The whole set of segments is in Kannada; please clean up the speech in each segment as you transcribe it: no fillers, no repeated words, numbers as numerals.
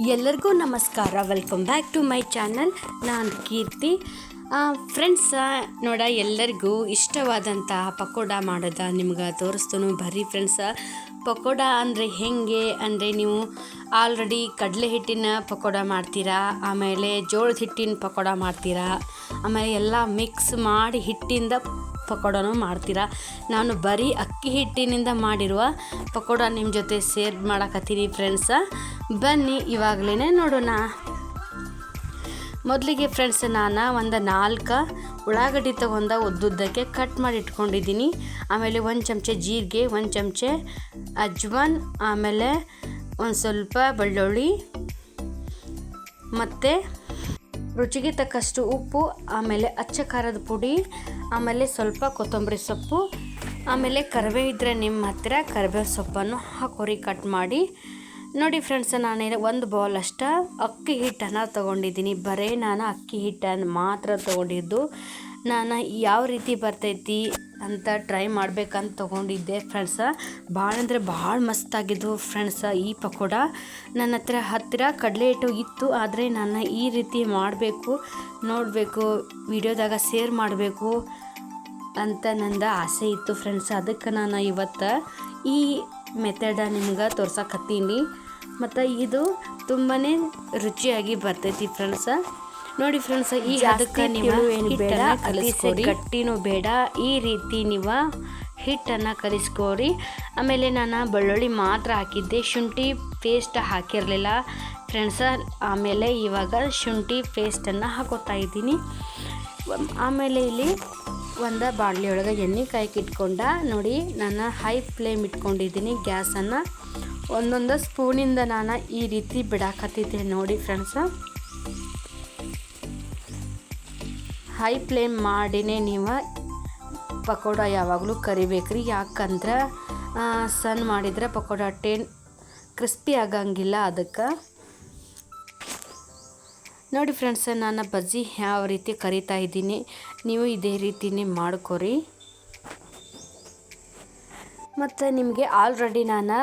ಎಲ್ಲರಿಗೂ ನಮಸ್ಕಾರ. Welcome back to my channel. ನಾನು ಕೀರ್ತಿ. ಫ್ರೆಂಡ್ಸ, ನೋಡ ಎಲ್ಲರಿಗೂ ಇಷ್ಟವಾದಂಥ ಪಕೋಡ ಮಾಡೋದ ನಿಮ್ಗೆ ತೋರಿಸ್ತಾನು ಬರ್ರಿ ಫ್ರೆಂಡ್ಸ. ಪಕೋಡ ಅಂದರೆ ಹೇಗೆ ಅಂದರೆ, ನೀವು ಆಲ್ರೆಡಿ ಕಡಲೆ ಹಿಟ್ಟಿನ ಪಕೋಡ ಮಾಡ್ತೀರಾ, ಆಮೇಲೆ ಜೋಳದ ಹಿಟ್ಟಿನ ಪಕೋಡ ಮಾಡ್ತೀರಾ, ಆಮೇಲೆ ಎಲ್ಲ ಮಿಕ್ಸ್ ಮಾಡಿ ಹಿಟ್ಟಿಂದ ಪಕೋಡನೂ ಮಾಡ್ತೀರಾ. ನಾನು ಬರೀ ಅಕ್ಕಿ ಹಿಟ್ಟಿನಿಂದ ಮಾಡಿರುವ ಪಕೋಡ ನಿಮ್ಮ ಜೊತೆ ಶೇರ್ ಮಾಡಕತ್ತೀನಿ ಫ್ರೆಂಡ್ಸ. ಬನ್ನಿ ಇವಾಗಲೇ ನೋಡೋಣ. ಮೊದಲಿಗೆ ಫ್ರೆಂಡ್ಸ್, ನಾನು ಒಂದು 4 ಉಳ್ಳಾಗಡ್ಡಿ ತೊಗೊಂಡು ಉದ್ದುದ್ದಕ್ಕೆ ಕಟ್ ಮಾಡಿ ಇಟ್ಕೊಂಡಿದ್ದೀನಿ. ಆಮೇಲೆ 1 ಚಮಚೆ ಜೀರಿಗೆ, 1 ಚಮಚೆ ಅಜ್ವಾನ್, ಆಮೇಲೆ ಒಂದು ಸ್ವಲ್ಪ ಬೆಳ್ಳುಳ್ಳಿ, ಮತ್ತು ರುಚಿಗೆ ತಕ್ಕಷ್ಟು ಉಪ್ಪು, ಆಮೇಲೆ ಅಚ್ಚ ಖಾರದ ಪುಡಿ, ಆಮೇಲೆ ಸ್ವಲ್ಪ ಕೊತ್ತಂಬರಿ ಸೊಪ್ಪು, ಆಮೇಲೆ ಕರಿಬೇವು ಇದ್ದರೆ ನಿಮ್ಮ ಹತ್ತಿರ ಕರಿಬೇವು ಸೊಪ್ಪನ್ನು ಹಾಕೋರಿ ಕಟ್ ಮಾಡಿ. ನೋಡಿ ಫ್ರೆಂಡ್ಸ್, ನಾನು 1 ಬೌಲ್ ಅಷ್ಟು ಅಕ್ಕಿ ಹಿಟ್ಟನ್ನು ತೊಗೊಂಡಿದ್ದೀನಿ. ಬರೀ ನಾನು ಅಕ್ಕಿ ಹಿಟ್ಟನ್ನು ಮಾತ್ರ ತೊಗೊಂಡಿದ್ದು. ನಾನು ಯಾವ ರೀತಿ ಬರ್ತೈತಿ ಅಂತ ಟ್ರೈ ಮಾಡ್ಬೇಕಂತ ತೊಗೊಂಡಿದ್ದೆ ಫ್ರೆಂಡ್ಸ. ಭಾಳ ಅಂದರೆ ಭಾಳ ಮಸ್ತಾಗಿದ್ದು ಫ್ರೆಂಡ್ಸ ಈ ಪಕೋಡ. ನನ್ನ ಹತ್ತಿರ ಕಡಲೆ ಹಿಟ್ಟು ಇತ್ತು, ಆದರೆ ನಾನು ಈ ರೀತಿ ಮಾಡಬೇಕು, ನೋಡಬೇಕು, ವಿಡಿಯೋದಾಗ ಶೇರ್ ಮಾಡಬೇಕು ಅಂತ ನಂದು ಆಸೆ ಇತ್ತು ಫ್ರೆಂಡ್ಸ್. ಅದಕ್ಕೆ ನಾನು ಇವತ್ತು ಈ ಮೆಥಡ ನಿಮ್ಗೆ ತೋರ್ಸಕತ್ತೀನಿ. ಮತ್ತು ಇದು ತುಂಬಾ ರುಚಿಯಾಗಿ ಬರ್ತೈತಿ ಫ್ರೆಂಡ್ಸ. ನೋಡಿ ಫ್ರೆಂಡ್ಸ, ಈಗ ಅದಕ್ಕೆ ನೀವು ಏನು ಬೇಡ, ಕಲಿಸ್ಕೊಡಿ, ಗಟ್ಟಿನೂ ಬೇಡ, ಈ ರೀತಿ ನೀವು ಹಿಟ್ಟನ್ನು ಕಲಿಸ್ಕೊರಿ. ಆಮೇಲೆ ನಾನು ಬೆಳ್ಳುಳ್ಳಿ ಮಾತ್ರ ಹಾಕಿದ್ದೆ, ಶುಂಠಿ ಪೇಸ್ಟ್ ಹಾಕಿರಲಿಲ್ಲ ಫ್ರೆಂಡ್ಸ. ಆಮೇಲೆ ಇವಾಗ ಶುಂಠಿ ಪೇಸ್ಟನ್ನು ಹಾಕೋತಾ ಇದ್ದೀನಿ. ಆಮೇಲೆ ಇಲ್ಲಿ ಒಂದು ಬಾಣಲಿ ಒಳಗೆ ಎಣ್ಣೆ ಕಾಯ್ಕೆ ಇಟ್ಕೊಂಡ. ನೋಡಿ, ನಾನು ಹೈ ಫ್ಲೇಮ್ ಇಟ್ಕೊಂಡಿದ್ದೀನಿ ಗ್ಯಾಸನ್ನು. ಒಂದೊಂದು ಸ್ಪೂನಿಂದ ನಾನು ಈ ರೀತಿ ಬಿಡಾಕತ್ತಿದ್ದೆ ನೋಡಿ ಫ್ರೆಂಡ್ಸ. ಹೈ ಫ್ಲೇಮ್ ಮಾಡಿನೇ ನೀವು ಪಕೋಡ ಯಾವಾಗಲೂ ಕರಿಬೇಕ್ರಿ. ಯಾಕಂದ್ರೆ ಸಣ್ಣ ಮಾಡಿದ್ರೆ ಪಕೋಡ ಕ್ರಿಸ್ಪಿ ಆಗಂಗಿಲ್ಲ. ಅದಕ್ಕೆ ನೋಡಿ ಫ್ರೆಂಡ್ಸ್, ನಾನು ಬಜ್ಜಿ ಯಾವ ರೀತಿ ಕರಿತಾ ಇದ್ದೀನಿ, ನೀವು ಇದೇ ರೀತಿನೇ ಮಾಡ್ಕೊರಿ. ಮತ್ತು ನಿಮಗೆ ಆಲ್ರೆಡಿ ನಾನು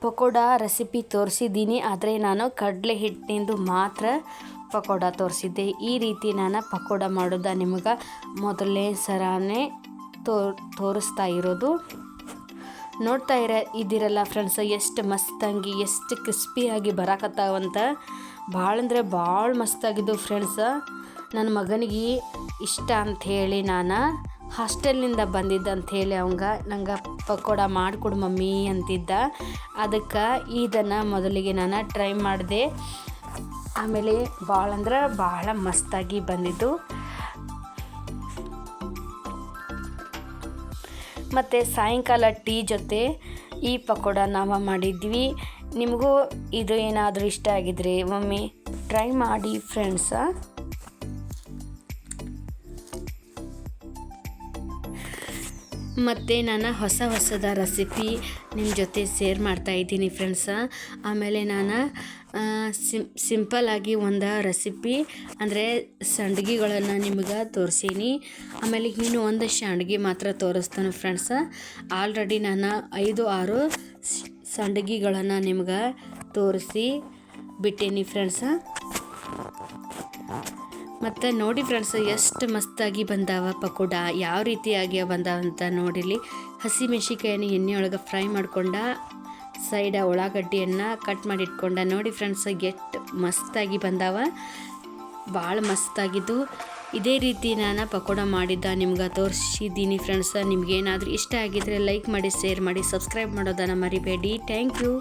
ಪಕೋಡ ರೆಸಿಪಿ ತೋರಿಸಿದ್ದೀನಿ, ಆದರೆ ನಾನು ಕಡಲೆ ಹಿಟ್ಟಿನಿಂದು ಮಾತ್ರ ಪಕೋಡ ತೋರಿಸಿದ್ದೆ. ಈ ರೀತಿ ನಾನು ಪಕೋಡ ಮಾಡೋದು ನಿಮಗೆ ಮೊದಲನೇ ಸರನೇ ತೋರಿಸ್ತಾ ಇರೋದು. ನೋಡ್ತಾ ಇದ್ದೀರಲ್ಲ ಫ್ರೆಂಡ್ಸ್, ಎಷ್ಟು ಮಸ್ತಾಗಿ, ಎಷ್ಟು ಕ್ರಿಸ್ಪಿಯಾಗಿ ಬರಾಕತ್ತಾವಂತ. ಭಾಳ ಅಂದರೆ ಭಾಳ ಮಸ್ತಾಗಿದ್ದು ಫ್ರೆಂಡ್ಸ. ನನ್ನ ಮಗನಿಗೆ ಇಷ್ಟ ಅಂಥೇಳಿ ನಾನು ಹಾಸ್ಟೆಲ್ನಿಂದ ಬಂದಿದ್ದ ಅಂಥೇಳಿ ನಂಗೆ ಪಕೋಡ ಮಾಡಿಕೊಡು ಮಮ್ಮಿ ಅಂತಿದ್ದ. ಅದಕ್ಕೆ ಇದನ್ನು ಮೊದಲಿಗೆ ನಾನು ಟ್ರೈ ಮಾಡಿದೆ. ಆಮೇಲೆ ಭಾಳ ಅಂದ್ರೆ ಭಾಳ ಮಸ್ತಾಗಿ ಬಂದಿದ್ದು. ಮತ್ತು ಸಾಯಂಕಾಲ ಟೀ ಜೊತೆ ಈ ಪಕೋಡ ನಾವು ಮಾಡಿದ್ವಿ. ನಿಮಗೂ ಇದು ಏನಾದರೂ ಇಷ್ಟ ಆಗಿದ್ರೆ ಒಮ್ಮೆ ಟ್ರೈ ಮಾಡಿ ಫ್ರೆಂಡ್ಸ. ಮತ್ತು ನಾನು ಹೊಸದ ರೆಸಿಪಿ ನಿಮ್ಮ ಜೊತೆ ಶೇರ್ ಮಾಡ್ತಾಯಿದ್ದೀನಿ ಫ್ರೆಂಡ್ಸ. ಆಮೇಲೆ ನಾನು ಸಿಂಪಲ್ಲಾಗಿ ಒಂದು ರೆಸಿಪಿ ಅಂದರೆ ಸಂಡ್ಗಿಗಳನ್ನು ನಿಮ್ಗೆ ತೋರಿಸೀನಿ. ಆಮೇಲೆ ಇನ್ನೂ ಒಂದು ಸಂಡ್ಗಿ ಮಾತ್ರ ತೋರಿಸ್ತಾನೆ ಫ್ರೆಂಡ್ಸ. ಆಲ್ರೆಡಿ ನಾನು 5-6 ಸಂಡ್ಗಿಗಳನ್ನು ನಿಮ್ಗೆ ತೋರಿಸಿ ಬಿಟ್ಟೀನಿ ಫ್ರೆಂಡ್ಸ. ಮತ್ತು ನೋಡಿ ಫ್ರೆಂಡ್ಸ್, ಎಷ್ಟು ಮಸ್ತಾಗಿ ಬಂದಾವ ಪಕೋಡ, ಯಾವ ರೀತಿಯಾಗಿ ಬಂದಾವಂತ ನೋಡಿಲಿ. ಹಸಿಮೆಣ್ಸಿಕಾಯನ್ನು ಎಣ್ಣೆಯೊಳಗೆ ಫ್ರೈ ಮಾಡ್ಕೊಂಡ, ಸೈಡ ಉಳ್ಳಾಗಡ್ಡಿಯನ್ನು ಕಟ್ ಮಾಡಿ ಇಟ್ಕೊಂಡ. ನೋಡಿ ಫ್ರೆಂಡ್ಸ್, ಎಷ್ಟು ಮಸ್ತಾಗಿ ಬಂದಾವ, ಭಾಳ ಮಸ್ತಾಗಿದ್ದು. ಇದೇ ರೀತಿ ನಾನು ಪಕೋಡ ಮಾಡಿದ್ದ ನಿಮ್ಗೆ ತೋರಿಸಿದ್ದೀನಿ ಫ್ರೆಂಡ್ಸ. ನಿಮ್ಗೇನಾದರೂ ಇಷ್ಟ ಆಗಿದ್ರೆ ಲೈಕ್ ಮಾಡಿ, ಶೇರ್ ಮಾಡಿ, ಸಬ್ಸ್ಕ್ರೈಬ್ ಮಾಡೋದನ್ನು ಮರಿಬೇಡಿ. Thank you.